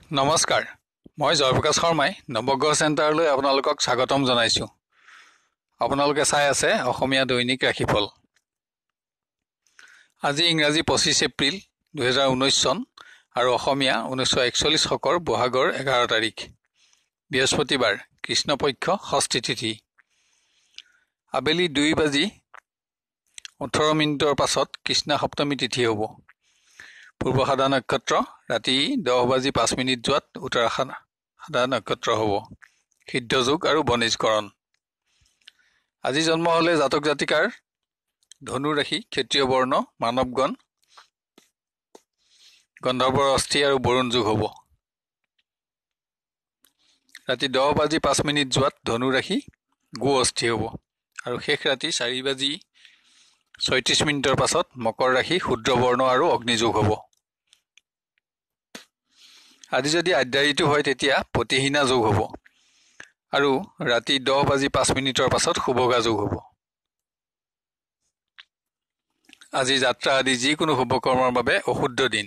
নমস্কাৰ, মই জয়প্ৰকাশ শৰ্মাই নৱগ্ৰহ চেণ্টাৰলৈ আপোনালোকক স্বাগতম জনাইছোঁ। আপোনালোকে চাই আছে অসমীয়া দৈনিক ৰাশিফল। আজি ইংৰাজী 25 এপ্ৰিল 2019 চন আৰু অসমীয়া 1941 শকৰ বহাগৰ 11 তাৰিখ, বৃহস্পতিবাৰ, কৃষ্ণপক্ষ ষষ্ঠী তিথি। আবেলি 2:18 পাছত কৃষ্ণা সপ্তমী তিথি হ'ব। পূৰ্বষাধা নক্ষত্ৰ ৰাতি 10:05 যোৱাত উত্তৰাষাধা নক্ষত্ৰ হ'ব। সিদ্ধ যোগ আৰু বনিজকৰণ। আজি জন্ম হ'লে জাতক জাতিকাৰ ধনু ৰাশি, ক্ষত্ৰিয় বৰ্ণ, মানৱগণ, গন্ধৰ্বৰ অস্থি আৰু বৰুণ যোগ হ'ব। ৰাতি 10:05 যোৱাত ধনু ৰাশি, গো অস্থি হ'ব আৰু শেষ ৰাতি 4:36 পাছত মকৰ ৰাশি, শূদ্ৰ বৰ্ণ আৰু অগ্নিযোগ হ'ব। আজি যদি আদ্যাৰিটো হয় তেতিয়া পতিহীনা যোগ হ'ব আৰু ৰাতি 10:05 পাছত শুভগা যোগ হ'ব। আজি যাত্ৰা আদি যিকোনো শুভকৰ্মৰ বাবে অশুদ্ধ দিন।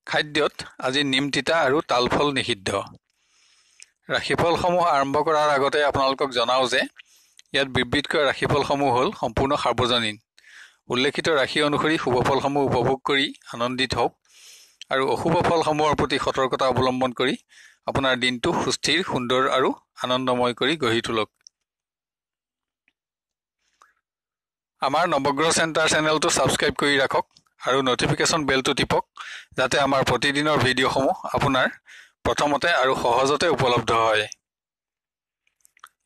খাদ্যত আজি নিম তিতা আৰু তালফল নিষিদ্ধ। ৰাশিফলসমূহ আৰম্ভ কৰাৰ আগতে আপোনালোকক জনাওঁ যে ইয়াত বিবৃত কৰা ৰাশিফলসমূহ হ'ল সম্পূৰ্ণ সাৰ্বজনীন। উল্লেখিত ৰাশি অনুসৰি শুভফলসমূহ উপভোগ কৰি আনন্দিত হওক আৰু অশুভ ফলসমূহৰ প্ৰতি সতৰ্কতা অৱলম্বন কৰি আপোনাৰ দিনটো সুস্থিৰ, সুন্দৰ আৰু আনন্দময় কৰি গঢ়ি তোলক। আমাৰ নৱগ্ৰহ চেণ্টাৰ চেনেলটো ছাবস্ক্ৰাইব কৰি ৰাখক আৰু নটিফিকেশ্যন বেলটো টিপক যাতে আমাৰ প্ৰতিদিনৰ ভিডিঅ'সমূহ আপোনাৰ প্ৰথমতে আৰু সহজতে উপলব্ধ হয়।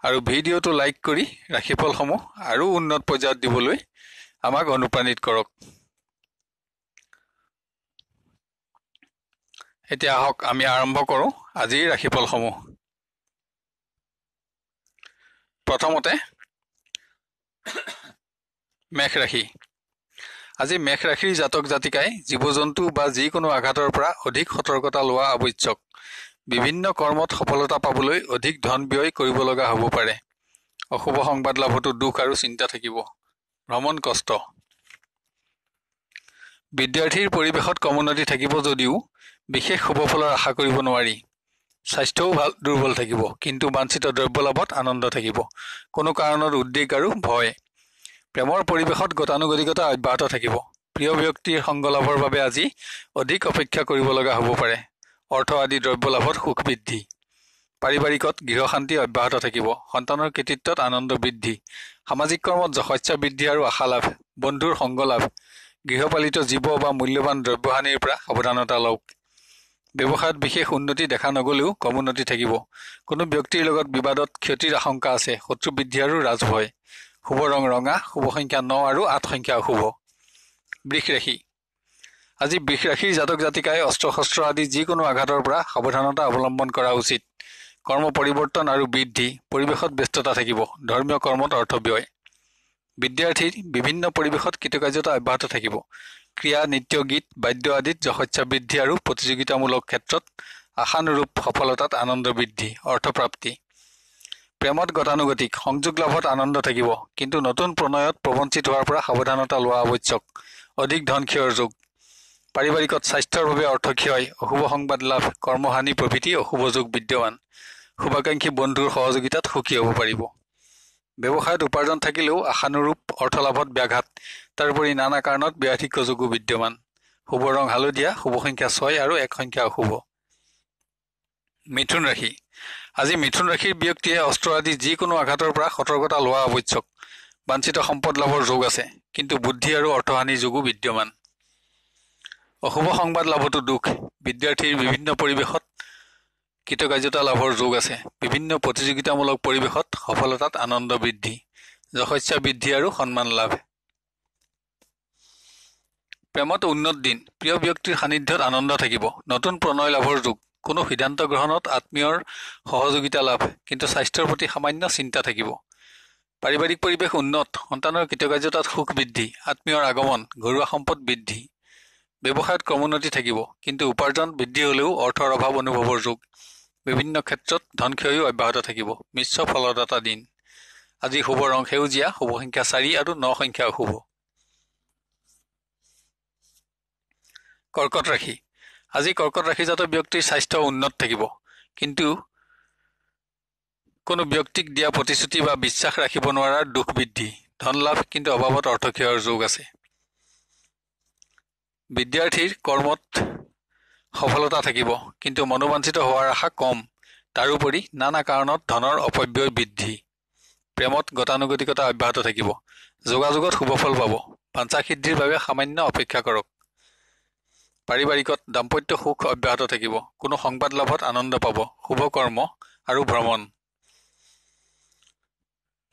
আৰু ভিডিঅ'টো লাইক কৰি ৰাশিফলসমূহ আৰু উন্নত পৰ্যায়ত দিবলৈ আমাক অনুপ্ৰাণিত কৰক। এতিয়া আহক আমি আৰম্ভ কৰোঁ আজিৰ ৰাশিফলসমূহ। প্ৰথমতে মেষ ৰাশি। আজি মেষ ৰাশিৰ জাতক জাতিকাই জীৱ জন্তু বা যিকোনো আঘাতৰ পৰা অধিক সতৰ্কতা লোৱা আৱশ্যক। বিভিন্ন কৰ্মত সফলতা পাবলৈ অধিক ধন ব্যয় কৰিব লগা হ'ব পাৰে। অশুভ সংবাদ লাভতো দুখ আৰু চিন্তা থাকিব। ভ্ৰমণ কষ্ট। বিদ্যাৰ্থীৰ পৰিৱেশত কমোন্নতি থাকিব যদিও বিশেষ শুভফলৰ আশা কৰিব নোৱাৰি। স্বাস্থ্যও দুৰ্বল থাকিব, কিন্তু বাঞ্ছিত দ্ৰব্য লাভত আনন্দ থাকিব। কোনো কাৰণত উদ্বেগ আৰু ভয়। প্ৰেমৰ পৰিৱেশত গতানুগতিকতা অব্যাহত থাকিব। প্ৰিয় ব্যক্তিৰ সংগ লাভৰ বাবে আজি অধিক অপেক্ষা কৰিব লগা হ'ব পাৰে। অৰ্থ আদি দ্ৰব্য লাভত সুখ বৃদ্ধি। পাৰিবাৰিকত গৃহশান্তি অব্যাহত থাকিব। সন্তানৰ কৃতিত্বত আনন্দ বৃদ্ধি। সামাজিক কৰ্মত যশস্যা বৃদ্ধি আৰু আশা লাভ। বন্ধুৰ সংগ লাভ। গৃহপালিত জীৱ বা মূল্যৱান দ্ৰব্যহানিৰ পৰা সাৱধানতা লওক। ব্যৱসায়ত বিশেষ উন্নতি দেখা নগলেও কমোন্নতি থাকিব। কোনো ব্যক্তিৰ লগত বিবাদত ক্ষতিৰ আশংকা আছে। শত্ৰু বৃদ্ধি আৰু ৰাজভয়। শুভ ৰং ৰঙা। শুভ সংখ্যা 9 আৰু 8 সংখ্যা অশুভ। বৃষ ৰাশি। আজি বৃষ ৰাশিৰ জাতক জাতিকাই অস্ত্ৰ শস্ত্ৰ আদি যিকোনো আঘাতৰ পৰা সাৱধানতা অৱলম্বন কৰা উচিত। কৰ্ম পৰিৱৰ্তন আৰু বৃদ্ধি। পৰিৱেশত ব্যস্ততা থাকিব। ধৰ্মীয় কৰ্মত অৰ্থ ব্যয়। বিদ্যাৰ্থীৰ বিভিন্ন পৰিৱেশত কৃতকাৰ্যতা অব্যাহত থাকিব। ক্ৰীড়া, নৃত্য, গীত, বাদ্য আদিত যশস্যা বৃদ্ধি আৰু প্ৰতিযোগিতামূলক ক্ষেত্ৰত আশানুৰূপ সফলতাত আনন্দ বৃদ্ধি। অৰ্থপ্ৰাপ্তি। প্ৰেমত গতানুগতিক। সংযোগ লাভত আনন্দ থাকিব, কিন্তু নতুন প্ৰণয়ত প্ৰবঞ্চিত হোৱাৰ পৰা সাৱধানতা লোৱা আৱশ্যক। অধিক ধন ক্ষয়ৰ যোগ। পাৰিবাৰিকত স্বাস্থ্যৰ বাবে অৰ্থক্ষয়, অশুভ সংবাদ লাভ, কৰ্মহানি প্ৰভৃতি অশুভ যোগ বিদ্যমান। শুভাকাংক্ষী বন্ধুৰ সহযোগিতাত সুখী হ'ব পাৰিব। ব্যৱসায়ত উপাৰ্জন থাকিলেও আশানুৰূপ অৰ্থলাভত ব্যাঘাত। তাৰোপৰি নানা কাৰণত ব্যাধিক্য যোগো বিদ্যমান। শুভ ৰং হালধীয়া। শুভ সংখ্যা 6 আৰু 1 সংখ্যা অশুভ। মিথুন ৰাশি। আজি মিথুন ৰাশিৰ ব্যক্তিয়ে অস্ত্ৰ আদি যিকোনো আঘাতৰ পৰা সতৰ্কতা লোৱা আৱশ্যক। বাঞ্ছিত সম্পদ লাভৰ যোগ আছে, কিন্তু বুদ্ধি আৰু অৰ্থহানিৰ যোগো বিদ্যমান। অশুভ সংবাদ লাভতো দুখ। বিদ্যাৰ্থীৰ বিভিন্ন পৰিৱেশত কৃতকাৰ্যতা লাভৰ যোগ আছে। বিভিন্ন প্ৰতিযোগিতামূলক পৰিৱেশত সফলতাত আনন্দ বৃদ্ধি। যশস্যা বৃদ্ধি আৰু সন্মান লাভ। প্ৰেমত উন্নত দিন। প্ৰিয় ব্যক্তিৰ সান্নিধ্যত আনন্দ থাকিব। নতুন প্ৰণয় লাভৰ যোগ। কোনো সিদ্ধান্ত গ্ৰহণত আত্মীয়ৰ সহযোগিতা লাভ, কিন্তু স্বাস্থ্যৰ প্ৰতি সামান্য চিন্তা থাকিব। পাৰিবাৰিক পৰিৱেশ উন্নত। সন্তানৰ কৃতকাৰ্যতাত সুখ বৃদ্ধি। আত্মীয়ৰ আগমন। ঘৰুৱা সম্পদ বৃদ্ধি। ব্যৱসায়ত ক্ৰমোন্নতি থাকিব, কিন্তু উপাৰ্জন বৃদ্ধি হ'লেও অৰ্থৰ অভাৱ অনুভৱৰ যোগ। বিভিন্ন ক্ষেত্ৰত ধনক্ষয়ো অব্যাহত থাকিব। মিশ্ৰ ফলদাতা দিন। আজি শুভ ৰং সেউজীয়া। শুভ সংখ্যা 4 আৰু 9 সংখ্যা অশুভ। কৰ্কট ৰাশি। আজি কৰ্কট ৰাশিজাত ব্যক্তিৰ স্বাস্থ্য উন্নত থাকিব, কিন্তু কোনো ব্যক্তিক দিয়া প্ৰতিশ্ৰুতি বা বিশ্বাস ৰাখিব নোৱাৰাৰ দুখ বৃদ্ধি, ধন লাভ কিন্তু অভাৱত অৰ্থক্ষয়ৰ যোগ আছে। বিদ্যাৰ্থীৰ কৰ্মত সফলতা থাকিব, কিন্তু মনোবাঞ্ছিত হোৱাৰ আশা কম। তাৰোপৰি নানা কাৰণত ধনৰ অপব্যয় বৃদ্ধি। প্ৰেমত গতানুগতিকতা অব্যাহত থাকিব, যোগাযোগত শুভফল পাব। বাঞ্ছা সিদ্ধিৰ বাবে সামান্য অপেক্ষা কৰক। পাৰিবাৰিকত দাম্পত্য সুখ অব্যাহত থাকিব, কোনো সংবাদ লাভত আনন্দ পাব। শুভ কৰ্ম আৰু ভ্ৰমণ।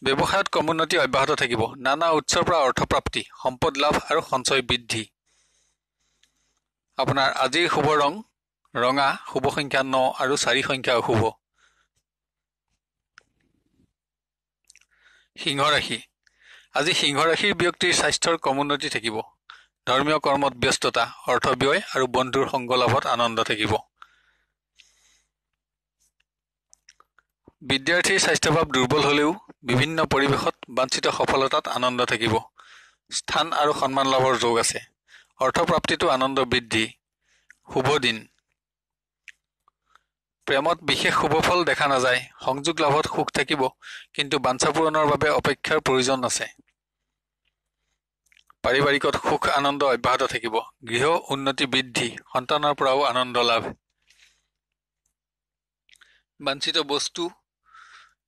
ব্যৱসায়ত ক্ৰমোন্নতি অব্যাহত থাকিব, নানা উৎসৰ পৰা অৰ্থপ্ৰাপ্তি, সম্পদ লাভ আৰু সঞ্চয় বৃদ্ধি। আপোনাৰ আজিৰ শুভ ৰং ৰঙা, শুভ সংখ্যা 9 আৰু 4 সংখ্যা অশুভ। সিংহ ৰাশি। আজি সিংহ ৰাশিৰ ব্যক্তিৰ স্বাস্থ্যৰ ক্ৰমোন্নতি থাকিব। ধৰ্মীয় কৰ্মত ব্যস্ততা, অৰ্থ ব্যয় আৰু বন্ধুৰ সংগ লাভত আনন্দ থাকিব। বিদ্যাৰ্থীৰ স্বাস্থ্যভাৱ দুৰ্বল হলেও বিভিন্ন পৰিৱেশত বাঞ্ছিত সফলতাত আনন্দ থাকিব। স্থান আৰু সন্মান লাভৰ যোগ আছে। অৰ্থপ্ৰাপ্তিটো আনন্দ বৃদ্ধি। শুভ দিন। প্ৰেমত বিশেষ শুভফল দেখা নাযায়। সংযোগ লাভত সুখ থাকিব, কিন্তু বাঞ্ছা পূৰণৰ বাবে অপেক্ষাৰ প্ৰয়োজন আছে। পাৰিবাৰিকত সুখ আনন্দ অব্যাহত থাকিব। গৃহ উন্নতি বৃদ্ধি, সন্তানৰ পৰাও আনন্দ লাভ। বাঞ্ছিত বস্তু,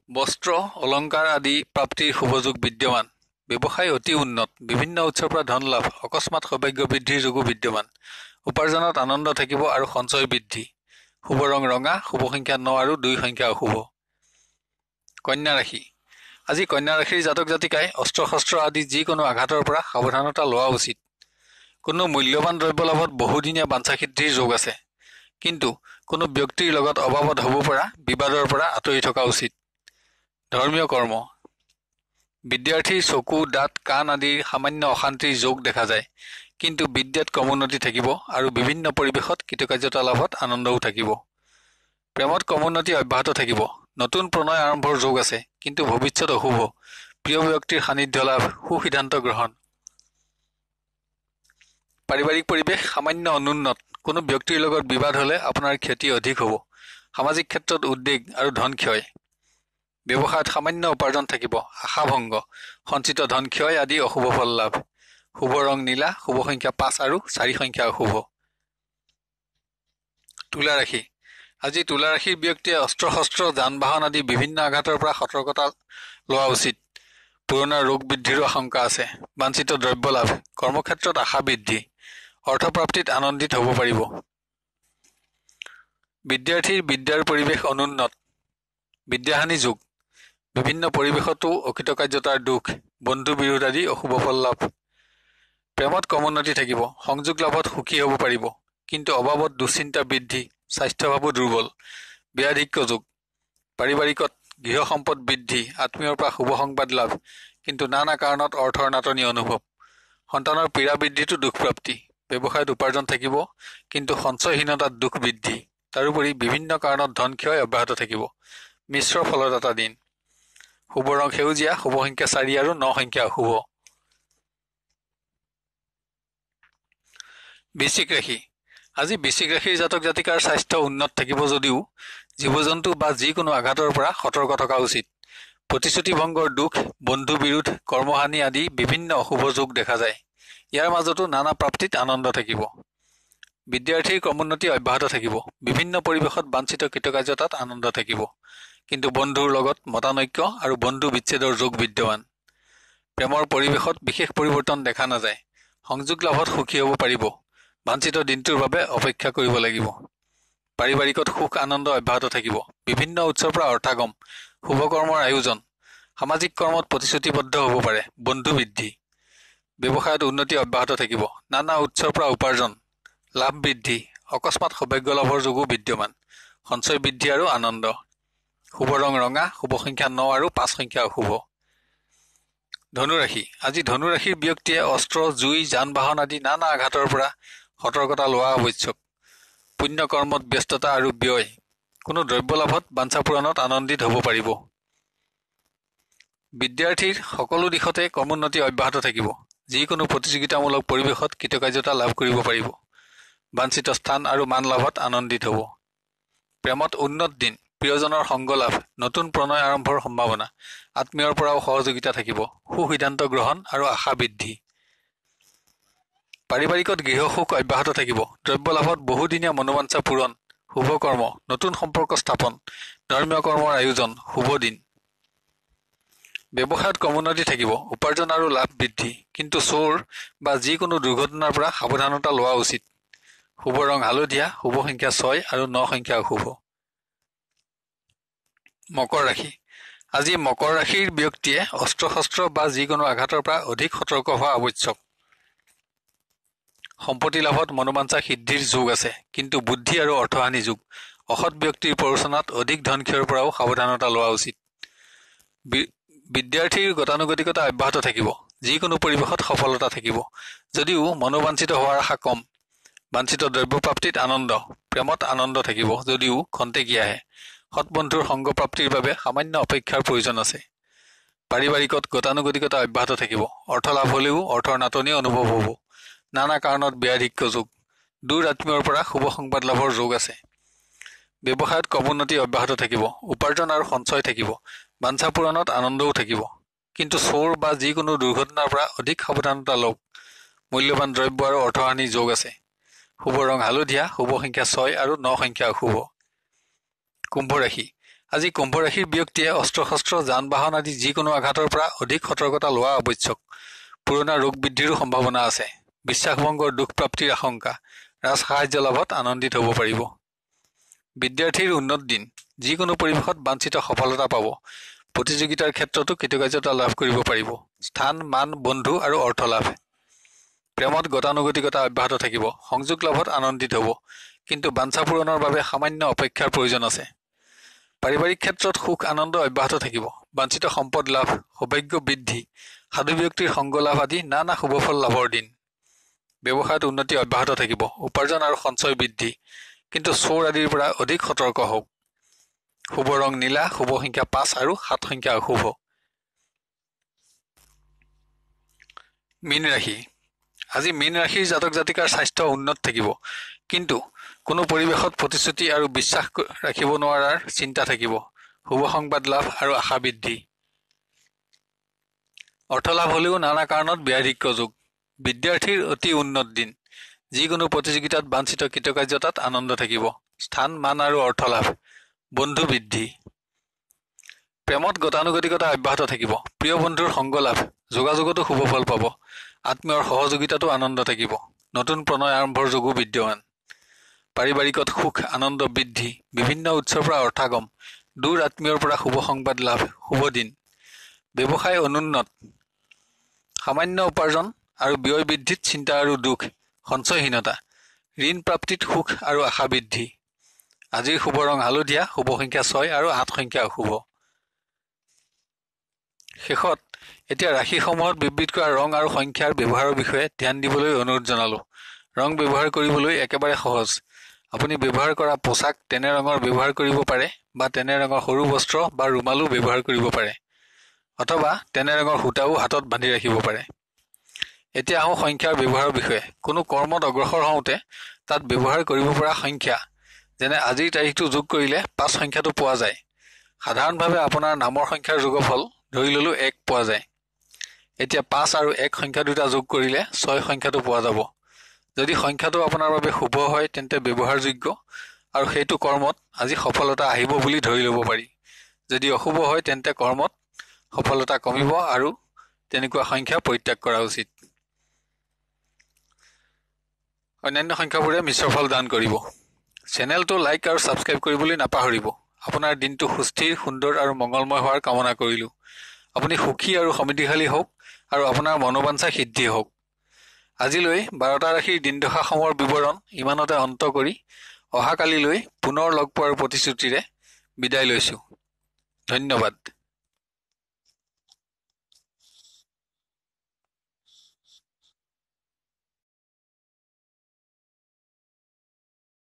বস্ত্ৰ, অলংকাৰ আদি প্ৰাপ্তিৰ শুভযোগ বিদ্যমান। ব্যৱসায় অতি উন্নত, বিভিন্ন উৎসৰ পৰা ধন লাভ, অকস্মাৎ সৌভাগ্য বৃদ্ধিৰ যোগো বিদ্যমান। উপাৰ্জনত আনন্দ থাকিব আৰু সঞ্চয় বৃদ্ধি। শুভ ৰং ৰঙা, শুভ সংখ্যা 9 আৰু 2 সংখ্যা অশুভ। কন্যা ৰাশি। আজি কন্যা ৰাশিৰ জাতক জাতিকাই অস্ত্ৰ শস্ত্ৰ আদি যিকোনো আঘাতৰ পৰা সাৱধানতা লোৱা উচিত। কোনো মূল্যৱান দ্ৰব্য লাভত বহুদিনীয়া বাঞ্ছা সিদ্ধিৰ যোগ আছে, কিন্তু কোনো ব্যক্তিৰ লগত অবাবত হ'ব পৰা বিবাদৰ পৰা আঁতৰি থকা উচিত। ধৰ্মীয় কৰ্ম। বিদ্যাৰ্থীৰ চকু, দাঁত, কাণ আদিৰ সামান্য অশান্তিৰ যোগ দেখা যায়, কিন্তু বিদ্যাত ক্ৰমোন্নতি থাকিব আৰু বিভিন্ন পৰিৱেশত কৃতকাৰ্যতা লাভত আনন্দও থাকিব। প্ৰেমত ক্ৰমোন্নতি অব্যাহত থাকিব। নতুন প্ৰণয় আৰম্ভৰ যোগ আছে, কিন্তু ভৱিষ্যত অশুভ। প্ৰিয় ব্যক্তিৰ সান্নিধ্য লাভ, সুসিদ্ধান্ত গ্ৰহণ। পাৰিবাৰিক পৰিৱেশ সামান্য অনুন্নত। কোনো ব্যক্তিৰ লগত বিবাদ হলে আপোনাৰ ক্ষতি অধিক হ'ব। সামাজিক ক্ষেত্ৰত উদ্বেগ আৰু ধন ক্ষয়। ব্যৱসায়ত সামান্য উপাৰ্জন থাকিব, আশাভংগ, সঞ্চিত ধন ক্ষয় আদি অশুভ ফল লাভ। শুভ ৰং নীলা, শুভ সংখ্যা 5 আৰু 4 সংখ্যা অশুভ। তুলা ৰাশি। আজি তুলা ৰাশিৰ ব্যক্তিয়ে অস্ত্ৰ শস্ত্ৰ, যান বাহন আদি বিভিন্ন আঘাতৰ পৰা সতৰ্কতা লোৱা উচিত। পুৰণা ৰোগ বৃদ্ধিৰো আশংকা আছে। বাঞ্ছিত দ্ৰব্য লাভ, কৰ্মক্ষেত্ৰত আশা বৃদ্ধি, অৰ্থপ্ৰাপ্তিত আনন্দিত হ'ব পাৰিব। বিদ্যাৰ্থীৰ বিদ্যাৰ পৰিৱেশ অনুন্নত, বিদ্যাহানি যোগ। বিভিন্ন পৰিৱেশতো অকৃতকাৰ্যতাৰ দুখ, বন্ধু বিৰোধ আদি অশুভ ফল লাভ। প্ৰেমত ক্ৰমোন্নতি থাকিব, সংযোগ লাভত সুখী হ'ব পাৰিব, কিন্তু অভাৱত দুশ্চিন্তা বৃদ্ধি, স্বাস্থ্যভাৱো দুৰ্বল, ব্যাধিক্য যোগ। পাৰিবাৰিকত গৃহ সম্পদ বৃদ্ধি, আত্মীয়ৰ পৰা শুভ সংবাদ লাভ, কিন্তু নানা কাৰণত অৰ্থৰ নাটনি অনুভৱ। সন্তানৰ পীড়া বৃদ্ধিটো দুখপ্ৰাপ্তি। ব্যৱসায়ত উপাৰ্জন থাকিব, কিন্তু সঞ্চয়হীনতাত দুখ বৃদ্ধি। তাৰোপৰি বিভিন্ন কাৰণত ধন ক্ষয় অব্যাহত থাকিব। মিশ্ৰ ফলদাতা দিন। শুভ ৰং সেউজীয়া, শুভ সংখ্যা 4 আৰু 9 সংখ্যা অশুভ। বৃশ্চিক ৰাশি। আজি বৃশ্চিক ৰাশিৰ জাতক জাতিকাৰ স্বাস্থ্য উন্নত থাকিব যদিও জীৱ জন্তু বা যিকোনো আঘাতৰ পৰা সতৰ্ক থকা উচিত। প্ৰতিশ্ৰুতি ভংগৰ দুখ, বন্ধু বিৰোধ, কৰ্মহানি আদি বিভিন্ন অশুভ যোগ দেখা যায়। ইয়াৰ মাজতো নানা প্ৰাপ্তিত আনন্দ থাকিব। বিদ্যাৰ্থীৰ ক্ৰমোন্নতি অব্যাহত থাকিব। বিভিন্ন পৰিৱেশত বাঞ্ছিত কৃতকাৰ্যতাত আনন্দ থাকিব, কিন্তু বন্ধুৰ লগত মতানৈক্য আৰু বন্ধু বিচ্ছেদৰ যোগ বিদ্যমান। প্ৰেমৰ পৰিৱেশত বিশেষ পৰিৱৰ্তন দেখা নাযায়। সংযোগ লাভত সুখী হ'ব পাৰিব। বাঞ্ছিত দিনটোৰ বাবে অপেক্ষা কৰিব লাগিব। পাৰিবাৰিকত সুখ আনন্দ অব্যাহত থাকিব। বিভিন্ন উৎসৰ পৰা অৰ্থাগম, শুভ কৰ্মৰ আয়োজন। সামাজিক কৰ্মত প্ৰতিশ্ৰুতিবদ্ধ হ'ব পাৰে, বন্ধু বৃদ্ধি। ব্যৱসায়ত উন্নতি অব্যাহত থাকিব। নানা উৎসৰ পৰা উপাৰ্জন, লাভ বৃদ্ধি, অকস্মাৎ সৌভাগ্য লাভৰ যোগো বিদ্যমান। সঞ্চয় বৃদ্ধি আৰু আনন্দ। শুভ ৰং ৰঙা, শুভ সংখ্যা 9 আৰু 5 সংখ্যা অশুভ। ধনুৰাশি। আজি ধনুৰাশিৰ ব্যক্তিয়ে অস্ত্ৰ, জুই, যান বাহন আদি নানা আঘাতৰ পৰা সতৰ্কতা লোৱা আৱশ্যক। পুণ্য কৰ্মত ব্যস্ততা আৰু ব্যয়। কোনো দ্ৰব্য লাভত বাঞ্ছা পূৰণত আনন্দিত হ'ব পাৰিব। বিদ্যাৰ্থীৰ সকলো দিশতে ক্ৰমোন্নতি অব্যাহত থাকিব। যিকোনো প্ৰতিযোগিতামূলক পৰিৱেশত কৃতকাৰ্যতা লাভ কৰিব পাৰিব। বাঞ্ছিত স্থান আৰু মান লাভত আনন্দিত হ'ব। প্ৰেমত উন্নত দিন, প্ৰিয়জনৰ সংগ লাভ, নতুন প্ৰণয় আৰম্ভৰ সম্ভাৱনা, আত্মীয়ৰ পৰাও সহযোগিতা থাকিব, সুসিদ্ধান্ত গ্ৰহণ আৰু আশা বৃদ্ধি। পাৰিবাৰিকত গৃহসুখ অব্যাহত থাকিব, দ্ৰব্য লাভত বহুদিনীয়া মনোবাঞ্ছা পূৰণ, শুভ কৰ্ম, নতুন সম্পৰ্ক স্থাপন, ধৰ্মীয় কৰ্মৰ আয়োজন, শুভ দিন। ব্যৱসায়ত কমোন্নতি থাকিব, উপাৰ্জন আৰু লাভ বৃদ্ধি, কিন্তু চোৰ বা যিকোনো দুৰ্ঘটনাৰ পৰা সাৱধানতা লোৱা উচিত। শুভ ৰং হালধীয়া, শুভ সংখ্যা 6 আৰু 9 সংখ্যা অশুভ। মকৰ ৰাশি। আজি মকৰ ৰাশিৰ ব্যক্তিয়ে অস্ত্ৰ শস্ত্ৰ বা যিকোনো আঘাতৰ পৰা অধিক সতৰ্ক হোৱা আৱশ্যক। সম্পত্তি লাভত মনোবাঞ্ছা সিদ্ধিৰ যোগ আছে, কিন্তু বুদ্ধি আৰু অৰ্থহানি যোগ। অসৎ ব্যক্তিৰ প্ৰৰোচনাত অধিক ধন ক্ষয়ৰ পৰাও সাৱধানতা লোৱা উচিত। বিদ্যাৰ্থীৰ গতানুগতিকতা অব্যাহত থাকিব, যিকোনো পৰিৱেশত সফলতা থাকিব, যদিও মনোবাঞ্ছিত হোৱাৰ আশা কম। বাঞ্ছিত দ্ৰব্য প্ৰাপ্তিত আনন্দ, প্ৰেমত আনন্দ থাকিব, যদিও খন্তেকীয়াহে। সৎ বন্ধুৰ সংগ প্ৰাপ্তিৰ বাবে সামান্য অপেক্ষাৰ প্ৰয়োজন আছে। পাৰিবাৰিকত গতানুগতিকতা অব্যাহত থাকিব, অৰ্থ লাভ হলেও অৰ্থৰ নাটনি অনুভৱ হ'ব। নানা কাৰণত ব্যাধিক্য যোগ, দূৰ আত্মীয়ৰ পৰা শুভ সংবাদ লাভৰ যোগ আছে। ব্যৱসায়ত কমোন্নতি অব্যাহত থাকিব, উপাৰ্জন আৰু সঞ্চয় থাকিব, বাঞ্ছা পূৰণত আনন্দও থাকিব, কিন্তু চোৰ বা যিকোনো দুৰ্ঘটনাৰ পৰা অধিক সাৱধানতা লওক। মূল্যৱান দ্ৰব্য আৰু অৰ্থহানিৰ যোগ আছে। শুভ ৰং হালধীয়া, শুভ সংখ্যা 6 আৰু 9 সংখ্যা অশুভ। কুম্ভ ৰাশি। আজি কুম্ভ ৰাশিৰ ব্যক্তিয়ে অস্ত্ৰ শস্ত্ৰ, যান বাহন আদি যিকোনো আঘাতৰ পৰা অধিক সতৰ্কতা লোৱা আৱশ্যক। পুৰণা ৰোগ বৃদ্ধিৰো সম্ভাৱনা আছে। বিশ্বাসভংগৰ দুখ প্ৰাপ্তিৰ আশংকা, ৰাজ সাহায্য লাভত আনন্দিত হ'ব পাৰিব। বিদ্যাৰ্থীৰ উন্নত দিন, যিকোনো পৰিৱেশত বাঞ্ছিত সফলতা পাব, প্ৰতিযোগিতাৰ ক্ষেত্ৰতো কৃতকাৰ্যতা লাভ কৰিব পাৰিব। স্থান, মান, বন্ধু আৰু অৰ্থ লাভ। প্ৰেমত গতানুগতিকতা অব্যাহত থাকিব, সংযোগ লাভত আনন্দিত হ'ব, কিন্তু বাঞ্ছা পূৰণৰ বাবে সামান্য অপেক্ষাৰ প্ৰয়োজন আছে। পাৰিবাৰিক ক্ষেত্ৰত সুখ আনন্দ অব্যাহত থাকিব, বাঞ্ছিত সম্পদ লাভ, সৌভাগ্য বৃদ্ধি, সাধু ব্যক্তিৰ সংগ লাভ আদি নানা শুভফল লাভৰ দিন। ব্যৱসায়ত উন্নতি অব্যাহত থাকিব, উপাৰ্জন আৰু সঞ্চয় বৃদ্ধি, কিন্তু চোৰ আদিৰ পৰা অধিক সতৰ্ক হওক। শুভ ৰং নীলা, শুভ সংখ্যা 5 আৰু 7 সংখ্যা অশুভ। মীন ৰাশি। আজি মীন ৰাশিৰ জাতক জাতিকাৰ স্বাস্থ্য উন্নত থাকিব, কিন্তু কোনো পৰিৱেশত প্ৰতিশ্ৰুতি আৰু বিশ্বাস ৰাখিব নোৱাৰাৰ চিন্তা থাকিব। শুভ সংবাদ লাভ আৰু আশা বৃদ্ধি। অৰ্থ লাভ হলেও নানা কাৰণত ব্যাধিক্য যোগ। বিদ্যাৰ্থীৰ অতি উন্নত দিন, যিকোনো প্ৰতিযোগিতাত বাঞ্ছিত কৃতকাৰ্যতাত আনন্দ থাকিব। স্থান, মান আৰু অৰ্থ লাভ, বন্ধু বৃদ্ধি। প্ৰেমত গতানুগতিকতা অব্যাহত থাকিব, প্ৰিয় বন্ধুৰ সংগ লাভ, যোগাযোগতো শুভ ফল পাব, আত্মীয়ৰ সহযোগিতাতো আনন্দ থাকিব, নতুন প্ৰণয় আৰম্ভৰ যোগো বিদ্যমান। পাৰিবাৰিকত সুখ আনন্দ বৃদ্ধি, বিভিন্ন উৎসৰ পৰা অৰ্থাগম, দূৰ আত্মীয়ৰ পৰা শুভ সংবাদ লাভ, শুভ দিন। ব্যৱসায় অনুন্নত, সামান্য উপাৰ্জন আৰু ব্যয় বৃদ্ধিত চিন্তা আৰু দুখ, সঞ্চয়হীনতা, ঋণ প্ৰাপ্তিত সুখ আৰু আশা বৃদ্ধি। আজিৰ শুভ ৰং হালধীয়া, শুভ সংখ্যা 6 আৰু 8 সংখ্যা অশুভ। শেষত এতিয়া ৰাশিসমূহত বিবৃত কৰা ৰং আৰু সংখ্যাৰ ব্যৱহাৰৰ বিষয়ে ধ্যান দিবলৈ অনুৰোধ জনালো। ৰং ব্যৱহাৰ কৰিবলৈ একেবাৰে সহজ। আপুনি ব্যৱহাৰ কৰা পোছাক তেনে ৰঙৰ ব্যৱহাৰ কৰিব পাৰে, বা তেনে ৰঙৰ সৰু বস্ত্ৰ বা ৰুমালো ব্যৱহাৰ কৰিব পাৰে, অথবা তেনে ৰঙৰ সূতাও হাতত বান্ধি ৰাখিব পাৰে। এতিয়া আহোঁ সংখ্যাৰ ব্যৱহাৰৰ বিষয়ে। কোনো কৰ্মত অগ্ৰসৰ হওঁতে তাত ব্যৱহাৰ কৰিব পৰা সংখ্যা, যেনে আজিৰ তাৰিখটো যোগ কৰিলে 5 সংখ্যাটো পোৱা যায়। সাধাৰণভাৱে আপোনাৰ নামৰ সংখ্যাৰ যোগফল ধৰি ললো 1 পোৱা যায়। এতিয়া 5 আৰু 1 সংখ্যা দুটা যোগ কৰিলে 6 সংখ্যাটো পোৱা যাব। যদি সংখ্যাটো আপোনাৰ বাবে শুভ হয় তেন্তে ব্যৱহাৰযোগ্য, আৰু সেইটো কৰ্মত আজি সফলতা আহিব বুলি ধৰি ল'ব পাৰি। যদি অশুভ হয় তেন্তে কৰ্মত সফলতা কমিব আৰু তেনেকুৱা সংখ্যা পৰিত্যাগ কৰা উচিত। অন্যান্য সংখ্যাবোৰে মিশ্ৰ ফল দান কৰিব। চেনেলটো লাইক আৰু ছাবস্ক্ৰাইব কৰিবলৈ নাপাহৰিব। আপোনাৰ দিনটো সুস্থিৰ, সুন্দৰ আৰু মংগলময় হোৱাৰ কামনা কৰিলোঁ। আপুনি সুখী আৰু সমৃদ্ধিশালী হওক আৰু আপোনাৰ মনোবাঞ্ছা সিদ্ধি হওক। আজিলৈ 12টা ৰাশিৰ দিনদশাসমূহৰ বিৱৰণ ইমানতে অন্ত কৰি অহাকালিলৈ পুনৰ লগ পোৱাৰ প্ৰতিশ্ৰুতিৰে বিদায় লৈছোঁ। ধন্যবাদ।